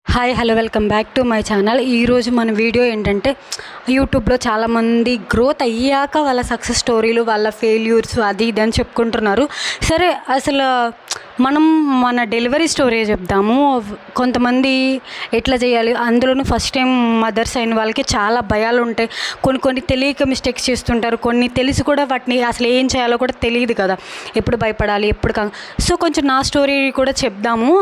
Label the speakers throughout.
Speaker 1: Hi hello welcome back to my channel. ఈరోజు మన video ఏంటంటే, యూట్యూబ్లో చాలామంది గ్రోత్ అయ్యాక వాళ్ళ సక్సెస్ స్టోరీలు, వాళ్ళ ఫెయిల్యూర్స్ అది ఇది అని చెప్పుకుంటున్నారు. సరే, అసలు మనం మన డెలివరీ స్టోరీ చెప్దాము. కొంతమంది ఎట్లా చేయాలి, అందులోనూ ఫస్ట్ టైం మదర్స్ అయిన వాళ్ళకి చాలా భయాలు ఉంటాయి. కొన్ని తెలియక మిస్టేక్స్ చేస్తుంటారు, కొన్ని తెలిసి కూడా వాటిని అసలు ఏం చేయాలో కూడా తెలియదు కదా, ఎప్పుడు భయపడాలి ఎప్పుడు సో కొంచెం నా స్టోరీ కూడా చెప్దాము,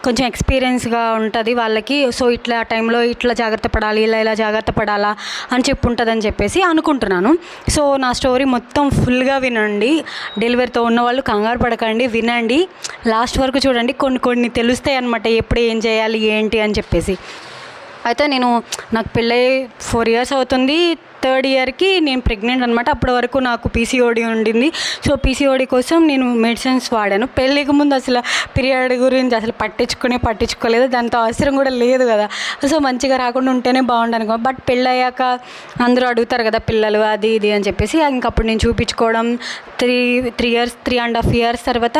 Speaker 1: కొంచెం ఎక్స్పీరియన్స్గా ఉంటుంది వాళ్ళకి. సో ఇట్లా టైంలో ఇట్లా జాగ్రత్త పడాలి, ఇలా జాగ్రత్త పడాలా అని ఉంటుందని చెప్పేసి అనుకుంటున్నాను. సో నా స్టోరీ మొత్తం ఫుల్గా వినండి. డెలివరీతో ఉన్నవాళ్ళు కంగారు పడకండి, వినండి, లాస్ట్ వరకు చూడండి. కొన్ని తెలుస్తాయి అన్నమాట, ఎప్పుడు ఏం చేయాలి ఏంటి అని చెప్పేసి. అయితే నాకు పెళ్ళై 4 years అవుతుంది. 3rd yearకి నేను ప్రెగ్నెంట్ అనమాట. అప్పటి వరకు నాకు పీసీఓడి ఉండింది. సో పీసీఓడి కోసం నేను మెడిసిన్స్ వాడాను. పెళ్ళికి ముందు అసలు పీరియడ్ గురించి అసలు పట్టించుకోలేదు, దాంతో అవసరం కూడా లేదు కదా. సో మంచిగా రాకుండా ఉంటేనే బాగుండను. బట్ పెళ్ళయ్యాక అందరూ అడుగుతారు కదా పిల్లలు అది ఇది అని చెప్పేసి, ఇంకప్పుడు నేను చూపించుకోవడం 3.5 years తర్వాత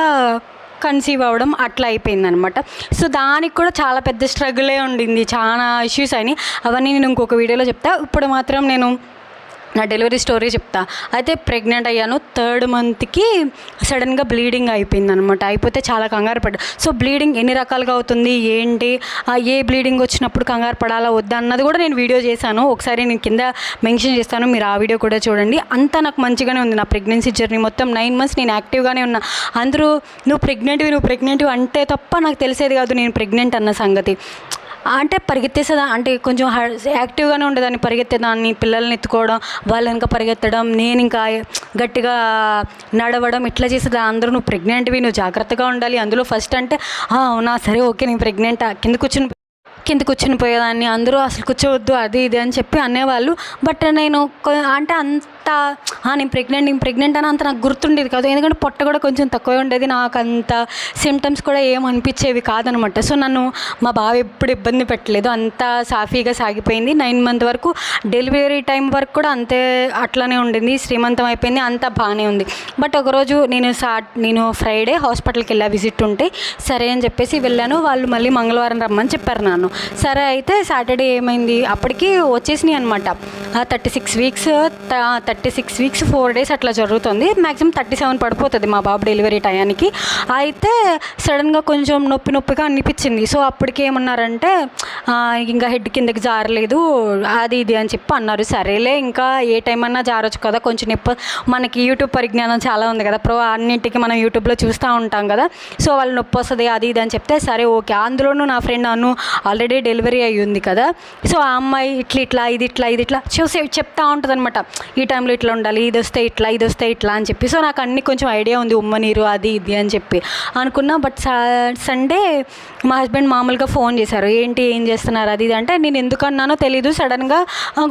Speaker 1: కన్సీవ్ అవ్వడం అట్లా అయిపోయిందనమాట. సో దానికి కూడా చాలా పెద్ద స్ట్రగులే ఉండింది, చాలా ఇష్యూస్ అయినాయి. అవన్నీ నేను ఇంకొక వీడియోలో చెప్తా. ఇప్పుడు మాత్రం నేను నా డెలివరీ స్టోరీ చెప్తా. అయితే ప్రెగ్నెంట్ అయ్యాను. 3rd monthకి సడన్గా బ్లీడింగ్ అయిపోయిందనమాట. అయిపోతే చాలా కంగారు పడ్డా. సో బ్లీడింగ్ ఎన్ని రకాలుగా అవుతుంది ఏంటి, ఏ బ్లీడింగ్ వచ్చినప్పుడు కంగారు పడాలా వద్దా అన్నది కూడా నేను వీడియో చేశాను. ఒకసారి నేను కింద మెన్షన్ చేస్తాను, మీరు ఆ వీడియో కూడా చూడండి. అంతా నాకు మంచిగానే ఉంది. నా ప్రెగ్నెన్సీ జర్నీ మొత్తం 9 months నేను యాక్టివ్గానే ఉన్నా. అందరూ నువ్వు ప్రెగ్నెంట్ అంటే తప్ప నాకు తెలిసేది కాదు నేను ప్రెగ్నెంట్ అన్న సంగతి. అంటే పరిగెత్తేసేదా, అంటే కొంచెం యాక్టివ్గానే ఉండేదాన్ని, పరిగెత్తేదాన్ని, పిల్లల్ని ఎత్తుకోవడం, వాళ్ళు ఇంకా పరిగెత్తడం, నేను ఇంకా గట్టిగా నడవడం, ఇట్లా చేసేదా. అందరూ నువ్వు ప్రెగ్నెంట్వి, నువ్వు జాగ్రత్తగా ఉండాలి. అందులో ఫస్ట్ అంటే అవునా సరే ఓకే నేను ప్రెగ్నెంట్, కింద కూర్చుని పోయేదాన్ని. అందరూ అసలు కూర్చోవద్దు అది ఇది అని చెప్పి అనేవాళ్ళు. బట్ నేను అంటే నేను ప్రెగ్నెంట్ అని అంత నాకు గుర్తుండేది కాదు, ఎందుకంటే పొట్ట కూడా కొంచెం తక్కువ ఉండేది. నాకు అంత సిమ్టమ్స్ కూడా ఏమనిపించేవి కాదనమాట. సో నన్ను మా బావ ఎప్పుడు ఇబ్బంది పెట్టలేదు, అంతా సాఫీగా సాగిపోయింది. 9 months వరకు, డెలివరీ టైం వరకు కూడా అంతే అట్లానే ఉండింది. శ్రీమంతం అయిపోయింది, అంతా బాగానే ఉంది. బట్ ఒకరోజు నేను ఫ్రైడే హాస్పిటల్కి వెళ్ళా, విజిట్ ఉంటే సరే అని చెప్పేసి వెళ్ళాను. వాళ్ళు మళ్ళీ మంగళవారం రమ్మని చెప్పారు నన్ను. సరే అయితే సాటర్డే ఏమైంది, అప్పటికి వచ్చేసినాయి అనమాట. 36 weeks 4 days అట్లా జరుగుతుంది. మ్యాక్సిమం 37 పడిపోతుంది మా బాబు డెలివరీ టయానికి. అయితే సడన్గా కొంచెం నొప్పిగా అనిపించింది. సో అప్పటికి ఏమన్నారంటే ఇంకా హెడ్ కిందకి జారలేదు అది ఇది అని చెప్పి అన్నారు. సరేలే ఇంకా ఏ టైం అన్నా జారొచ్చు కదా, కొంచెం మనకి యూట్యూబ్ పరిజ్ఞానం చాలా ఉంది కదా, అన్నింటికి మనం యూట్యూబ్లో చూస్తూ ఉంటాం కదా. సో వాళ్ళు నొప్పి వస్తుంది అది ఇది అని చెప్తే సరే ఓకే. అందులోనూ నా ఫ్రెండ్ ఆల్రెడీ డెలివరీ అయ్యి ఉంది కదా. సో ఆ అమ్మాయి ఇట్లా ఇది ఇట్లా చూసి చెప్తా ఉంటుంది అనమాట, ఈ టైంలో ఇట్లా ఉండాలి, ఇది వస్తే ఇట్లా అని చెప్పి. సో నాకు అన్ని కొంచెం ఐడియా ఉంది, ఉమ్మనీరు అది ఇది అని చెప్పి అనుకున్నా. బట్ సండే మా హస్బెండ్ మామూలుగా ఫోన్ చేశారు, ఏం చేస్తున్నారు అది ఇది అంటే, నేను ఎందుకు అన్నానో తెలీదు. సడన్గా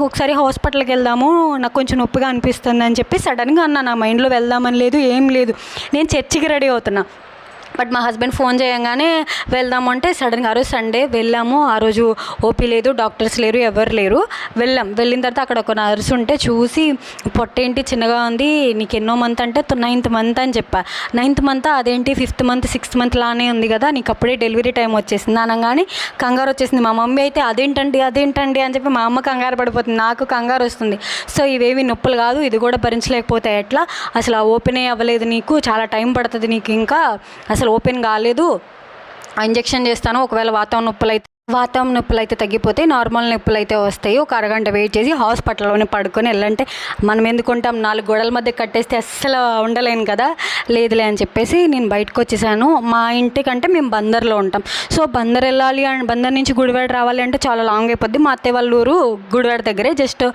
Speaker 1: ఒకసారి హాస్పిటల్కి వెళ్దాము, నాకు కొంచెం నొప్పిగా అనిపిస్తుంది అని చెప్పి సడన్గా అన్నా. నా మైండ్లో వెళ్దామని లేదు, ఏం లేదు, నేను చర్చికి రెడీ అవుతున్నా. బట్ మా హస్బెండ్ ఫోన్ చేయగానే వెళ్దామంటే సడన్గా ఆ రోజు సండే వెళ్ళాము. ఆ రోజు ఓపీ లేదు, డాక్టర్స్ లేరు, ఎవరు లేరు. వెళ్ళిన తర్వాత అక్కడ ఒక నర్స్ ఉంటే చూసి, పొట్టేంటి చిన్నగా ఉంది, నీకు ఎన్నో మంత్ అంటే 9th month అని చెప్పా. 9th month అదేంటి 5th month 6th month లానే ఉంది కదా, నీకు అప్పుడే డెలివరీ టైం వచ్చేసింది అనగానే కంగారు వచ్చేసింది. మా మమ్మీ అయితే అదేంటండి అని చెప్పి మా అమ్మ కంగారు పడిపోతుంది, నాకు కంగారు వస్తుంది. సో ఇవేవి నొప్పులు కాదు, ఇది కూడా భరించలేకపోతే ఎట్లా, అసలు ఓపెన్ అవ్వలేదు, నీకు చాలా టైం పడుతుంది, నీకు ఇంకా అసలు ఓపెన్ కాలేదు, ఇంజెక్షన్ చేస్తాను, ఒకవేళ వాతావరణ నొప్పులు అయితే తగ్గిపోతే నార్మల్ నొప్పులు అయితే వస్తాయి, ఒక అరగంట వెయిట్ చేసి హాస్పిటల్లోనే పడుకొని వెళ్ళంటే మనం ఎందుకుంటాం, 4 గోడల మధ్య కట్టేస్తే అస్సలు ఉండలేను కదా, లేదులే అని చెప్పేసి నేను బయటకు వచ్చేసాను. మా ఇంటికంటే మేము బందర్లో ఉంటాం. సో బందర్ వెళ్ళాలి, బందర్ నుంచి గుడివాడ రావాలి అంటే చాలా లాంగ్ అయిపోద్ది. మా అత్తయ్య వాళ్ళ ఊరు గుడివాడ దగ్గరే, జస్ట్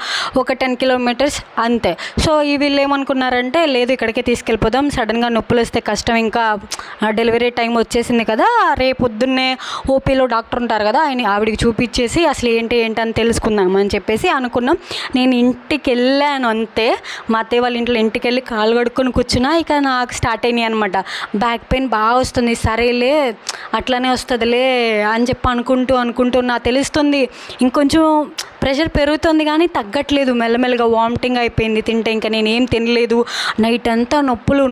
Speaker 1: ఒక 10 kilometers అంతే. సో ఈ వీళ్ళు ఏమనుకున్నారంటే, లేదు ఇక్కడికే తీసుకెళ్ళిపోదాం, సడన్గా నొప్పులు వస్తే కష్టం, ఇంకా డెలివరీ టైం వచ్చేసింది కదా, రేపు పొద్దున్నే ఓపీలో డాక్టర్ ఉంటారు కదా, ఆవిడికి చూపించేసి అసలు ఏంటి అని తెలుసుకుందాం అని చెప్పేసి అనుకున్నాం. నేను ఇంటికి వెళ్ళాను అంతే, మా అత్తయ్య వాళ్ళ ఇంటికి వెళ్ళి కాలు కడుక్కొని కూర్చున్నా. ఇక నాకు స్టార్ట్ అయినాయి అనమాట, బ్యాక్ పెయిన్ బాగా వస్తుంది. సరేలే అట్లానే వస్తుందిలే అని చెప్పి అనుకుంటూ నాకు తెలుస్తుంది ఇంకొంచెం ప్రెషర్ పెరుగుతుంది కానీ తగ్గట్లేదు. మెల్లమెల్లగా వామిటింగ్ అయిపోయింది, తింటే ఇంకా నేనేం తినలేదు. నైట్ అంతా నొప్పులు,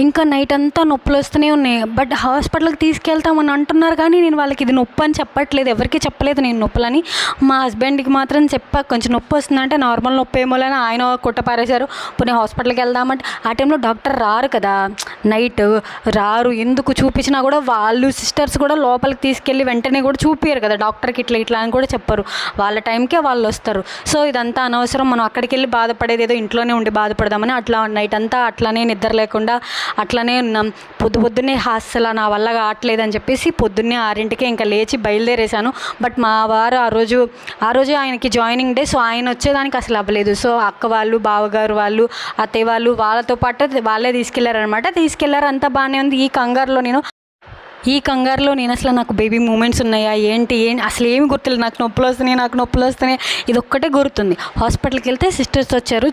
Speaker 1: ఇంకా నైట్ అంతా నొప్పులు వస్తూనే ఉన్నాయి. బట్ హాస్పిటల్కి తీసుకెళ్తామని అంటున్నారు కానీ నేను వాళ్ళకి ఇది నొప్పి అని చెప్పట్లేదు, ఎవరికి చెప్పలేదు నేను నొప్పులని. మా హస్బెండ్కి మాత్రం చెప్పా కొంచెం నొప్పి వస్తుందంటే నార్మల్ నొప్పి ఏమోలని ఆయన కొట్టపారేశారు. పోనీ హాస్పిటల్కి వెళ్దామంటే ఆ టైంలో డాక్టర్ రారు కదా, నైట్ రారు. ఎందుకు చూపించినా కూడా వాళ్ళు సిస్టర్స్ కూడా లోపలికి తీసుకెళ్ళి వెంటనే కూడా చూపించారు కదా డాక్టర్కి, ఇట్లా ఇట్లా అని కూడా చెప్పరు. వాళ్ళ టైంకే వాళ్ళు వస్తారు. సో ఇదంతా అనవసరం, మనం అక్కడికి వెళ్ళి బాధపడేది ఏదో ఇంట్లోనే ఉండి బాధపడదామని అట్లా నైట్ అంతా అట్లానే నిద్ర లేకుండా అట్లనే ఉన్నాం. పొద్దున్నే అస్సలు నా వల్ల కావట్లేదని చెప్పేసి పొద్దున్నే 6ంటికే ఇంకా లేచి బయలుదేరేశాను. బట్ మా వారు ఆ రోజు ఆయనకి జాయినింగ్ డే. సో ఆయన వచ్చేదానికి అసలు అవ్వలేదు. సో అక్క వాళ్ళు, బావగారు వాళ్ళు, అత్తయ్య వాళ్ళు, వాళ్ళతో పాటు వాళ్ళే తీసుకెళ్లారనమాట. తీసుకెళ్లారు, అంతా బాగానే ఉంది. ఈ కంగారులో నేను అసలు నాకు బేబీ మూమెంట్స్ ఉన్నాయా ఏంటి అసలు ఏమి గుర్తులేదు. నాకు నొప్పులు వస్తున్నాయి ఇది ఒక్కటే గుర్తుంది. హాస్పిటల్కి వెళ్తే సిస్టర్స్ వచ్చారు,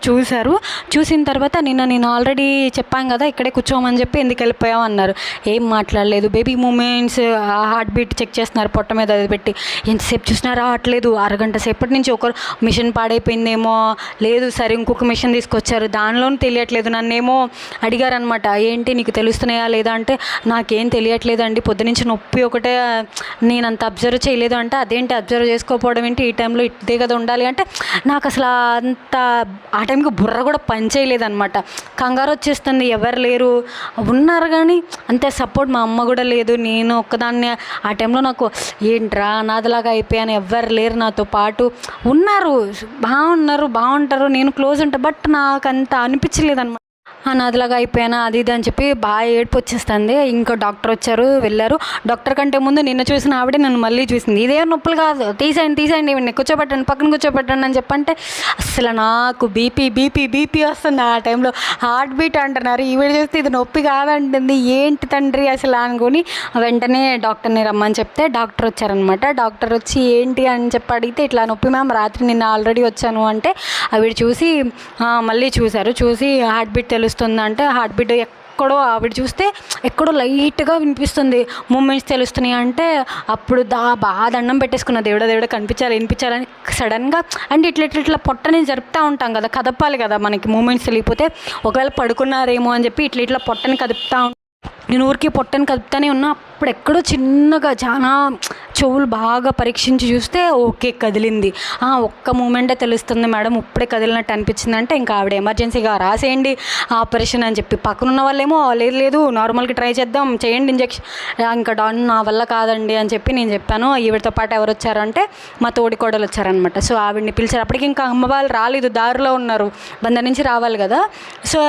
Speaker 1: చూసిన తర్వాత నేను ఆల్రెడీ చెప్పాను కదా ఇక్కడే కూర్చోమని చెప్పి ఎందుకు వెళ్ళిపోయావు అన్నారు. ఏం మాట్లాడలేదు. Baby movements, heart beat check చేస్తున్నారు పొట్ట మీద అది పెట్టి. ఎంతసేపు చూసినా రావట్లేదు. అరగంట సేపటి నుంచి ఒకరు మిషన్ పాడైపోయిందేమో, లేదు సరే ఇంకొక మిషన్ తీసుకొచ్చారు, దానిలోనూ తెలియట్లేదు. నన్నేమో అడిగారనమాట, ఏంటి నీకు తెలుస్తున్నాయా లేదా అంటే నాకేం తెలియట్లేదండి, పొద్దు నుంచి నొప్పి ఒకటే, నేను అంత అబ్జర్వ్ చేయలేదు అంటే అదేంటి అబ్జర్వ్ చేసుకోకపోవడం ఏంటి, ఈ టైంలో ఇదే కదా ఉండాలి అంటే నాకు అసలు అంత ఆ టైంకి బుర్ర కూడా పని చేయలేదన్నమాట. కంగారు వచ్చేస్తుంది, ఎవరు లేరు, ఉన్నారు కానీ అంతే సపోర్ట్ మా అమ్మ కూడా లేదు, నేను ఒక్కదాన్ని. ఆ టైంలో నాకు ఏంట్రా అనాథలాగా అయిపోయాను, ఎవ్వరు లేరు నాతో పాటు. ఉన్నారు, బాగుంటారు, నేను క్లోజ్ ఉంటా, బట్ నాకు అంత అనిపించలేదు అనమాట. అనాథలాగా అయిపోయానా అది ఇది అని చెప్పి బాగా ఏడుపు వచ్చేస్తుంది. ఇంకో డాక్టర్ వచ్చారు, వెళ్ళారు. డాక్టర్ కంటే ముందు నిన్న చూసిన ఆవిడే నన్ను మళ్ళీ చూసింది. ఇదే నొప్పులు కాదు, తీసేయండి ఇవన్నీ కూర్చోబెట్టండి, పక్కన కూర్చోబెట్టండి అని చెప్పంటే అసలు నాకు బీపీ వస్తుంది. ఆ టైంలో హార్ట్ బీట్ అంటున్నారు, ఈవిడ చూస్తే ఇది నొప్పి కాదంటుంది, ఏంటి తండ్రి అసలు అనుకుని వెంటనే డాక్టర్ని రమ్మని చెప్తే డాక్టర్ వచ్చారనమాట. డాక్టర్ వచ్చి ఏంటి అని చెప్పి అడిగితే ఇట్లా నొప్పి మ్యామ్, రాత్రి నిన్న ఆల్రెడీ వచ్చాను అంటే ఆవిడ చూసి మళ్ళీ చూసి హార్ట్ బీట్ తెలుస్తుందంటే హార్ట్ బీట్ ఎక్కడో ఆవిడ చూస్తే ఎక్కడో లైట్గా వినిపిస్తుంది, మూమెంట్స్ తెలుస్తున్నాయి అంటే అప్పుడు బాగా దండం పెట్టేసుకున్న, దేవుడా వినిపించాలని సడన్గా. అంటే ఇట్లా పొట్టని జరుపుతూ ఉంటాం కదా, కదపాలి కదా మనకి మూమెంట్స్ తెలియకపోతే, ఒకవేళ పడుకున్నారేమో అని చెప్పి ఇట్లా పొట్టని కదుపుతూ నేను ఊరికి పొట్టని కదుపుతానే ఉన్నా. అప్పుడు ఎక్కడో చిన్నగా చాలా చెవులు బాగా పరీక్షించి చూస్తే ఓకే కదిలింది. ఒక్క మూమెంటే తెలుస్తుంది మేడం, ఇప్పుడే కదిలినట్టు అనిపించింది అంటే ఇంకా ఆవిడ ఎమర్జెన్సీగా రాసేయండి ఆపరేషన్ అని చెప్పి. పక్కనున్న వాళ్ళేమో లేదు నార్మల్గా ట్రై చేయండి ఇంజెక్షన్, ఇంకా నా వల్ల కాదండి అని చెప్పి నేను చెప్పాను. ఈవిడతో పాటు ఎవరు వచ్చారంటే మా తోడికోడలు వచ్చారనమాట. సో ఆవిడని పిలిచారు. అప్పటికి ఇంకా అమ్మ వాళ్ళు రాలేదు, దారిలో ఉన్నారు, బందర్ నుంచి రావాలి కదా. సో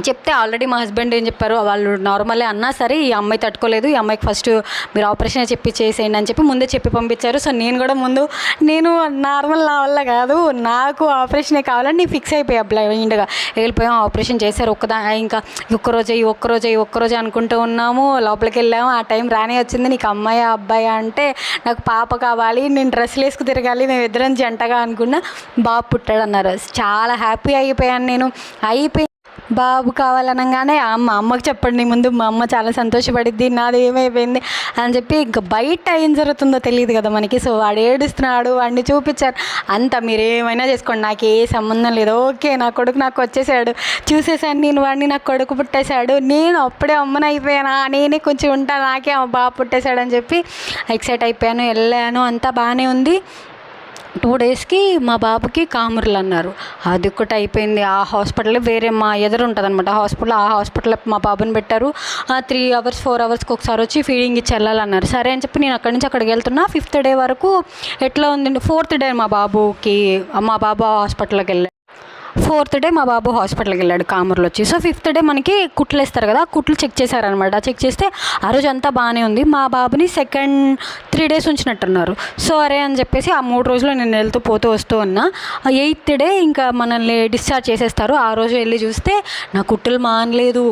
Speaker 1: చెప్తే ఆల్రెడీ మా హస్బెండ్ ఏం చెప్పారు, వాళ్ళు నార్మలే అన్నా సరే ఈ అమ్మాయి తట్టుకోలేదు, ఈ అమ్మాయికి ఫస్ట్ మీరు ఆపరేషన్ చెప్పి చేసేయండి అని చెప్పి ముందే చెప్పి పంపించారు. సో నేను కూడా నేను నార్మల్ నా వల్ల కాదు, నాకు ఆపరేషనే కావాలని నేను ఫిక్స్ అయిపోయా బ్లైండ్గా. వెళ్ళిపోయాం, ఆపరేషన్ చేశారు. ఇంకా ఒక్కరోజే అనుకుంటూ ఉన్నాము. లోపలికి వెళ్ళాము, ఆ టైం రానే వచ్చింది. నీకు అమ్మాయి అబ్బాయి అంటే నాకు పాప కావాలి, నేను డ్రెస్సులు వేసుకు తిరగాలి, మేము ఇద్దరం జంటగా అనుకున్నా. బాబు పుట్టాడు అన్నారు. చాలా హ్యాపీ అయిపోయాను నేను. బాబు కావాలనగానే అమ్మకి చెప్పండి ముందు, మా అమ్మ చాలా సంతోషపడిద్ది, నాది ఏమైపోయింది అని చెప్పి. ఇంకా బయట ఏం జరుగుతుందో తెలియదు కదా మనకి. సో వాడు ఏడుస్తున్నాడు, వాడిని చూపించారు. అంతా మీరు ఏమైనా చేసుకోండి, నాకు ఏ సంబంధం లేదు, ఓకే నా కొడుకు నాకు వచ్చేసాడు, చూసేసాను నేను వాడిని, నాకు కొడుకు పుట్టేశాడు, నేను అప్పుడే అమ్మని అయిపోయానా, నేనే కొంచెం ఉంటాను, నాకే బాబు పుట్టేశాడు అని చెప్పి ఎక్సైట్ అయిపోయాను. వెళ్ళాను, అంతా బాగానే ఉంది. 2 డేస్కి మా బాబుకి కాముర్లు అన్నారు. అది ఒకటి అయిపోయింది. ఆ హాస్పిటల్ వేరే మా ఎదురు ఉంటుంది అనమాట హాస్పిటల్, ఆ హాస్పిటల్లో మా బాబుని పెట్టారు. 3 అవర్స్ 4 అవర్స్కి ఒకసారి వచ్చి ఫీడింగ్ ఇచ్చి వెళ్ళాలన్నారు. సరే అని చెప్పి నేను అక్కడి నుంచి అక్కడికి వెళ్తున్నా. 5th డే వరకు ఎట్లా ఉందండి. 4th డే మా బాబు హాస్పిటల్కి వెళ్ళాడు. 4th డే మా బాబు హాస్పిటల్కి వెళ్ళాడు కామర్లో వచ్చి. సో 5th డే మనకి కుట్లు వేస్తారు కదా, కుట్లు చెక్ చేశారనమాట. చెక్ చేస్తే ఆ రోజు అంతా బాగానే ఉంది. మా బాబుని సెకండ్ 3 డేస్ ఉంచినట్టున్నారు. సో అరే అని చెప్పేసి ఆ 3 రోజులు నేను వెళ్తూ పోతూ వస్తూ ఉన్నా. 8th డే ఇంకా మనల్ని డిశ్చార్జ్ చేసేస్తారు. ఆ రోజు వెళ్ళి చూస్తే నా కుట్లు మానలేదు,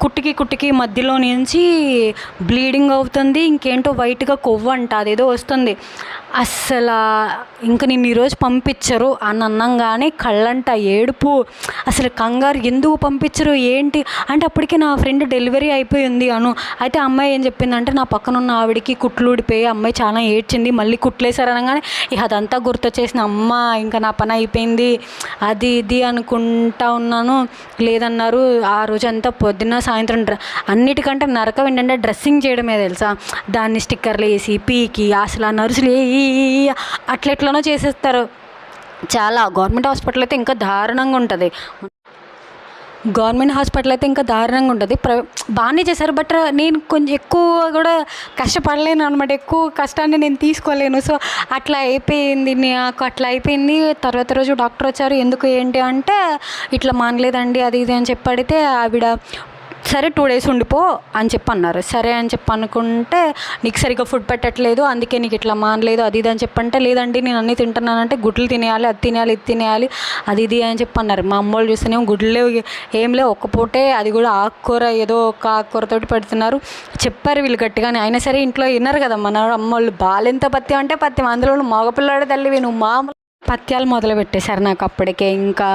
Speaker 1: కుట్టికి మధ్యలో నుంచి బ్లీడింగ్ అవుతుంది, ఇంకేంటో వైట్గా కొవ్వు అంట అదేదో వస్తుంది. అస్సలు ఇంక నిన్ను ఈరోజు పంపించరు అని అన్నంగానే కళ్ళంట ఏడుపు, అసలు కంగారు, ఎందుకు పంపించరు ఏంటి అంటే అప్పటికి నా ఫ్రెండ్ డెలివరీ అయిపోయింది అయితే అమ్మాయి ఏం చెప్పిందంటే నా పక్కన ఉన్న ఆవిడికి కుట్లు ఊడిపోయి అమ్మాయి చాలా ఏడ్చింది, మళ్ళీ కుట్లేసారు అనగానే ఇక అదంతా గుర్తొచ్చేసిన, అమ్మ ఇంకా నా పని అయిపోయింది అది ఇది అనుకుంటా ఉన్నాను. లేదన్నారు ఆ రోజు అంతా పొద్దున్న సాయంత్రం అన్నిటికంటే నరకం ఏంటంటే డ్రెస్సింగ్ చేయడమే తెలుసా, దాన్ని స్టిక్కర్లు వేసి పీకి అసలు ఆ నర్సులు అట్లెట్లనో చేసేస్తారు. చాలా గవర్నమెంట్ హాస్పిటల్ అయితే ఇంకా దారుణంగా ఉంటుంది, బాగానే చేశారు. బట్ నేను కొంచెం ఎక్కువ కూడా కష్టపడలేను అనమాట, ఎక్కువ కష్టాన్ని నేను తీసుకోలేను. సో అట్లా అయిపోయింది నాకు, తర్వాత రోజు డాక్టర్ వచ్చారు, ఎందుకు ఏంటి అంటే ఇట్లా మానలేదండి అది ఇది అని చెప్పి అడిగితే ఆవిడ సరే 2 days ఉండిపో అని చెప్పి అన్నారు. సరే అని చెప్పి అనుకుంటే నీకు సరిగ్గా ఫుడ్ పెట్టట్లేదు అందుకే నీకు ఇట్లా మానలేదు అది ఇది అని చెప్పంటే, లేదండి నేను అన్నీ తింటున్నానంటే గుడ్లు తినేయాలి అది తినేయాలి ఇది తినేయాలి అది ఇది అని చెప్పి అన్నారు. మా అమ్మోళ్ళు చూస్తేనేమో గుడ్లు ఏం లేవు, ఒక్క పూటే అది కూడా ఆకుకూర, ఏదో ఒక ఆకుకూరతోటి పెడుతున్నారు. చెప్పారు వీళ్ళు గట్టిగానే, అయినా సరే ఇంట్లో విన్నారు కదా మన అమ్మోళ్ళు. బాలెంత పత్యం అంటే పత్యం, అందులో మగపిల్లాడు తల్లివి నువ్వు, మామూలు పత్యాలు మొదలు పెట్టేశారు నాకు అప్పటికే. ఇంకా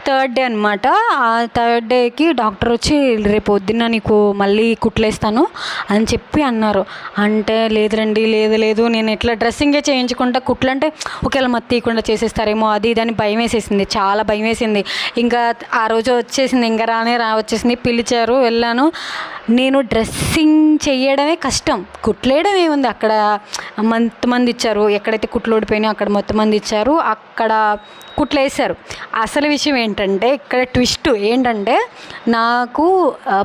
Speaker 1: 3rd day అనమాట. ఆ 3rd dayకి డాక్టర్ వచ్చి రేపు పొద్దున్న నీకు మళ్ళీ కుట్లేస్తాను అని చెప్పి అన్నారు. అంటే లేదురండి లేదు నేను ఇట్లా డ్రెస్సింగే చేయించుకుంటా, కుట్లు అంటే ఒకవేళ మత్తీయకుండా చేసేస్తారేమో అది ఇదని భయం వేసేసింది, చాలా భయం వేసింది. ఇంకా ఆ రోజు వచ్చేసింది, ఇంకా వచ్చేసింది, పిలిచారు, వెళ్ళాను. నేను డ్రెస్సింగ్ చేయడమే కష్టం, కుట్లేయడం ఏముంది, అక్కడ మంది ఇచ్చారు, ఎక్కడైతే కుట్లు ఓడిపోయినాయో అక్కడ మొత్తం మంది ఇచ్చారు, అక్కడ కుట్లు వేసారు. అసలు విషయం ఏంటంటే ఇక్కడ ట్విస్ట్ ఏంటంటే నాకు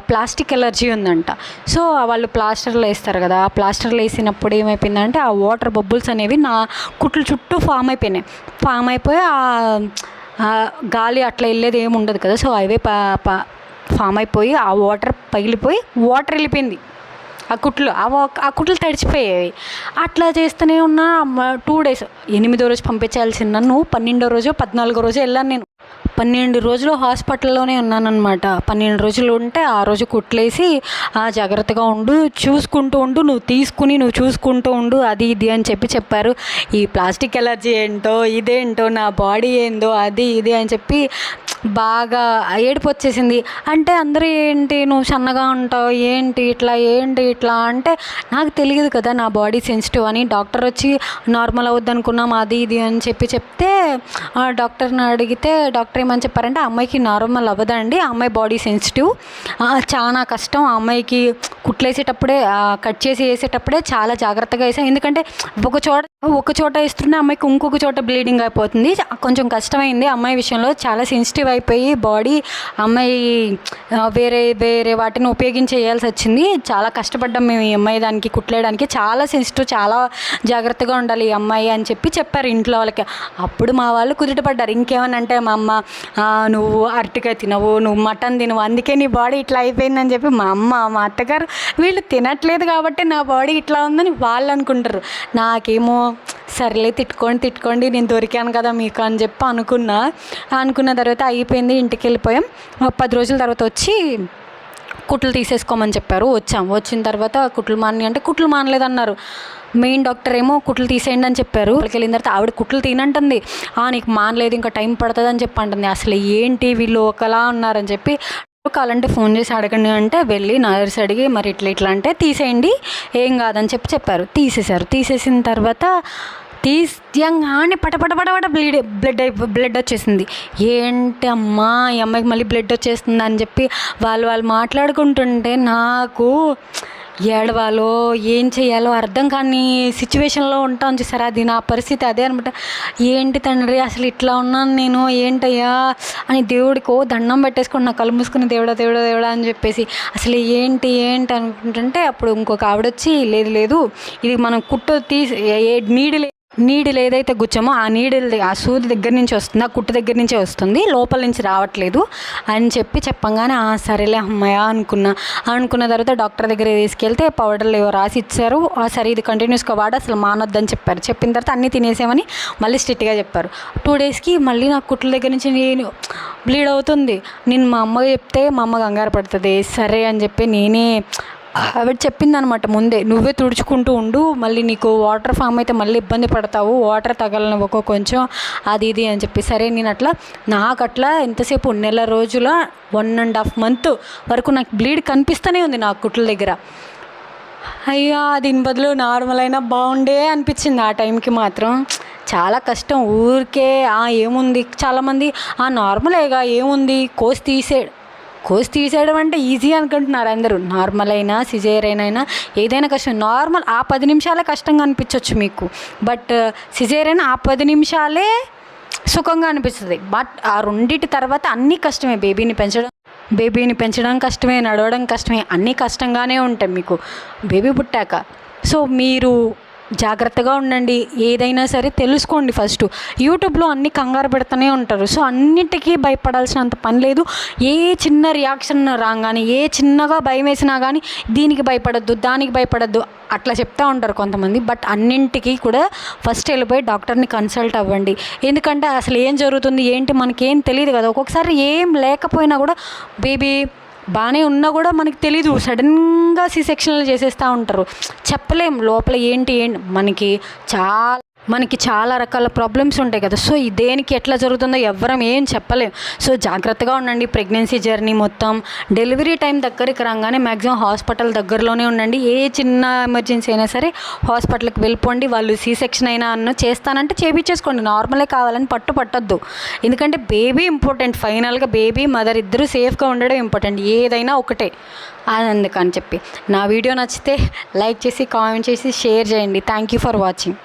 Speaker 1: ప్లాస్టిక్ ఎలర్జీ ఉందంట. సో వాళ్ళు ప్లాస్టర్లు వేస్తారు కదా, ఆ ప్లాస్టర్లు వేసినప్పుడు ఏమైపోయిందంటే ఆ వాటర్ బబుల్స్ అనేవి నా కుట్లు చుట్టూ ఫామ్ అయిపోయి గాలి అట్లా వెళ్ళేది ఏమి ఉండదు కదా, సో అవే ఫామ్ అయిపోయి ఆ వాటర్ పగిలిపోయి వాటర్ వెళ్ళిపోయింది ఆ కుట్లు తడిచిపోయేవి. అట్లా చేస్తూనే ఉన్నా 2 days, 8వ రోజు పంపించాల్సింది నన్ను 12వ రోజు 14వ రోజు వెళ్ళాను. నేను 12 రోజులు హాస్పిటల్లోనే ఉన్నానన్నమాట. 12 రోజులు ఉంటే ఆ రోజు కుట్లేసి జాగ్రత్తగా ఉండు, చూసుకుంటూ ఉండు, నువ్వు చూసుకుంటూ ఉండు అది ఇది అని చెప్పారు. ఈ ప్లాస్టిక్ ఎలర్జీ ఏంటో ఇదేంటో నా బాడీ ఏందో అది ఇది అని చెప్పి బాగా ఏడుపు వచ్చేసింది. అంటే అందరూ ఏంటి నువ్వు సన్నగా ఉంటావు ఏంటి ఇట్లా అంటే నాకు తెలియదు కదా నా బాడీ సెన్సిటివ్ అని. డాక్టర్ వచ్చి నార్మల్ అవుద్ది అనుకున్నాం అది ఇది అని చెప్తే డాక్టర్ని అడిగితే డాక్టర్ ఏమని చెప్పారంటే అమ్మాయికి నార్మల్ అవ్వదండి, ఆ అమ్మాయి బాడీ సెన్సిటివ్, చాలా కష్టం, ఆ అమ్మాయికి కుట్లేసేటప్పుడే కట్ చేసి వేసేటప్పుడే చాలా జాగ్రత్తగా వేసాం, ఎందుకంటే ఒక చోట వేస్తుంటే అమ్మాయికి ఇంకొక చోట బ్లీడింగ్ అయిపోతుంది, కొంచెం కష్టమైంది అమ్మాయి విషయంలో, చాలా సెన్సిటివ్ అయిపోయి బాడీ, అమ్మాయి వేరే వాటిని ఉపయోగించి చేయాల్సి వచ్చింది. చాలా కష్టపడ్డాం మేము ఈ అమ్మాయి దానికి కుట్లేయడానికి, చాలా సెన్సిటివ్, చాలా జాగ్రత్తగా ఉండాలి ఈ అమ్మాయి అని చెప్పారు ఇంట్లో వాళ్ళకి. అప్పుడు మా వాళ్ళు కుదుటపడ్డారు. ఇంకేమనంటే మా అమ్మ నువ్వు అరటికాయ తినవు, నువ్వు మటన్ తినవు, అందుకే నీ బాడీ ఇట్లా అయిపోయిందని చెప్పి మా అమ్మ మా అత్తగారు వీళ్ళు తినట్లేదు కాబట్టి నా బాడీ ఇట్లా ఉందని వాళ్ళు అనుకుంటారు. నాకేమో సర్లే తిట్టుకోండి నేను దొరికాను కదా మీకు అని చెప్పి అనుకున్న తర్వాత అయిపోయింది. ఇంటికి వెళ్ళిపోయాం. 10 రోజుల తర్వాత వచ్చి కుట్లు తీసేసుకోమని చెప్పారు. వచ్చిన తర్వాత కుట్లు మానలేదన్నారు. మెయిన్ డాక్టర్ ఏమో కుట్లు తీసేయండి అని చెప్పారు. వాళ్ళకి వెళ్ళిన తర్వాత ఆవిడ కుట్లు తినంటుంది, నీకు మానలేదు ఇంకా టైం పడుతుంది అని చెప్పి అంటుంది. అసలు ఏంటి వీళ్ళు ఒకలా ఉన్నారని చెప్పి కావాలంటే ఫోన్ చేసి అడగండి అంటే వెళ్ళి నర్స్ అడిగి మరి ఇట్లా అంటే తీసేయండి ఏం కాదని చెప్పారు. తీసేసిన తర్వాత తీయంగానే పటపట బ్లడ్ వచ్చేసింది. ఏంటి అమ్మా ఈ అమ్మాయికి మళ్ళీ బ్లడ్ వచ్చేస్తుంది అని చెప్పి వాళ్ళు మాట్లాడుకుంటుంటే నాకు ఏడవాలో ఏం చేయాలో అర్థం కాని సిచ్యువేషన్లో ఉంటాను చూసారా, అది నా పరిస్థితి అదే అనమాట. ఏంటి తండ్రి అసలు ఇట్లా ఉన్నాను నేను, ఏంటయ్యా అని దేవుడికో దండం పెట్టేసుకుని నా కళ్ళు మూసుకుని దేవుడా అని చెప్పేసి అసలు ఏంటి అనుకుంటుంటే అప్పుడు ఇంకొక ఆవిడొచ్చి లేదు ఇది మనం కుట్టు తీసి నీడిల్ ఏదైతే గుచ్చామో ఆ ఆ సూది దగ్గర నుంచి వస్తుంది, ఆ కుట్టు దగ్గర నుంచే వస్తుంది, లోపల నుంచి రావట్లేదు అని చెప్పంగానే సరేలే అమ్మాయ అనుకున్న తర్వాత డాక్టర్ దగ్గర తీసుకెళ్తే పౌడర్లు ఏవో రాసి ఇచ్చారు. సరే ఇది కంటిన్యూస్గా వాడు అసలు మానొద్దని చెప్పారు. చెప్పిన తర్వాత అన్నీ తినేసామని మళ్ళీ స్ట్రిక్ట్గా చెప్పారు. 2 daysకి మళ్ళీ నాకు కుట్ల దగ్గర నుంచి నేను బ్లీడ్ అవుతుంది. నేను మా అమ్మకి చెప్తే మా అమ్మ కంగారు పడుతుంది. సరే అని చెప్పి నేనే ఆవిడ చెప్పిందనమాట ముందే, నువ్వే తుడుచుకుంటూ ఉండు, మళ్ళీ నీకు వాటర్ ఫామ్ అయితే మళ్ళీ ఇబ్బంది పడతావు, వాటర్ తగలనివ్వకో కొంచెం అది ఇది అని చెప్పి. సరే నేను అట్లా నాకు అట్లా ఎంతసేపు నెల రోజుల 1.5 month వరకు నాకు బ్లీడ్ కనిపిస్తూనే ఉంది నా కుట్ల దగ్గర. అయ్యా దీని బదులు నార్మల్ అయినా బాగుండే అనిపించింది ఆ టైంకి మాత్రం. చాలా కష్టం. ఊరికే ఏముంది, చాలామంది నార్మలేగా ఏముంది కోసి తీసేయడం అంటే ఈజీ అనుకుంటున్నారు అందరూ. నార్మల్ అయినా సిజేరియన్ అయినా ఏదైనా కష్టం. నార్మల్ 10 నిమిషాలే కష్టంగా అనిపించవచ్చు మీకు, బట్ సిజేరియన్ 10 నిమిషాలే సుఖంగా అనిపిస్తుంది. బట్ ఆ రెండింటి తర్వాత అన్నీ కష్టమే. బేబీని పెంచడం కష్టమే, నడవడం కష్టమే, అన్నీ కష్టంగానే ఉంటాయి మీకు బేబీ పుట్టాక. సో మీరు జాగ్రత్తగా ఉండండి. ఏదైనా సరే తెలుసుకోండి ఫస్ట్. యూట్యూబ్లో అన్ని కంగారు పెడుతూనే ఉంటారు. సో అన్నిటికీ భయపడాల్సినంత పని లేదు. ఏ చిన్న రియాక్షన్ రాగానే, ఏ చిన్నగా భయం వేసినా కానీ దీనికి భయపడద్దు, దానికి భయపడద్దు అట్లా చెప్తూ ఉంటారు కొంతమంది. బట్ అన్నింటికీ కూడా ఫస్ట్ వెళ్ళిపోయి డాక్టర్ని కన్సల్ట్ అవ్వండి. ఎందుకంటే అసలు ఏం జరుగుతుంది ఏంటి మనకేం తెలియదు కదా. ఒక్కొక్కసారి ఏం లేకపోయినా కూడా బేబీ బాగానే ఉన్నా కూడా మనకి తెలీదు. సడన్గా సెక్షన్లు చేసేస్తూ ఉంటారు. చెప్పలేం లోపల ఏంటి మనకి చాలా రకాల ప్రాబ్లమ్స్ ఉంటాయి కదా. సో దేనికి ఎట్లా జరుగుతుందో ఎవ్వరం ఏం చెప్పలేం. సో జాగ్రత్తగా ఉండండి. ప్రెగ్నెన్సీ జర్నీ మొత్తం డెలివరీ టైం దగ్గరికి రాగానే మ్యాక్సిమం హాస్పిటల్ దగ్గరలోనే ఉండండి. ఏ చిన్న ఎమర్జెన్సీ అయినా సరే హాస్పిటల్కి వెళ్ళిపోండి. వాళ్ళు సెక్షన్ అయినా చేస్తానంటే చేపించేసుకోండి. నార్మలే కావాలని పట్టొద్దు. ఎందుకంటే బేబీ ఇంపార్టెంట్. ఫైనల్గా బేబీ మదర్ ఇద్దరు సేఫ్గా ఉండడం ఇంపార్టెంట్. ఏదైనా ఒకటే. అందుకని చెప్పి నా వీడియో నచ్చితే లైక్ చేసి, కామెంట్ చేసి, షేర్ చేయండి. Thank you for watching.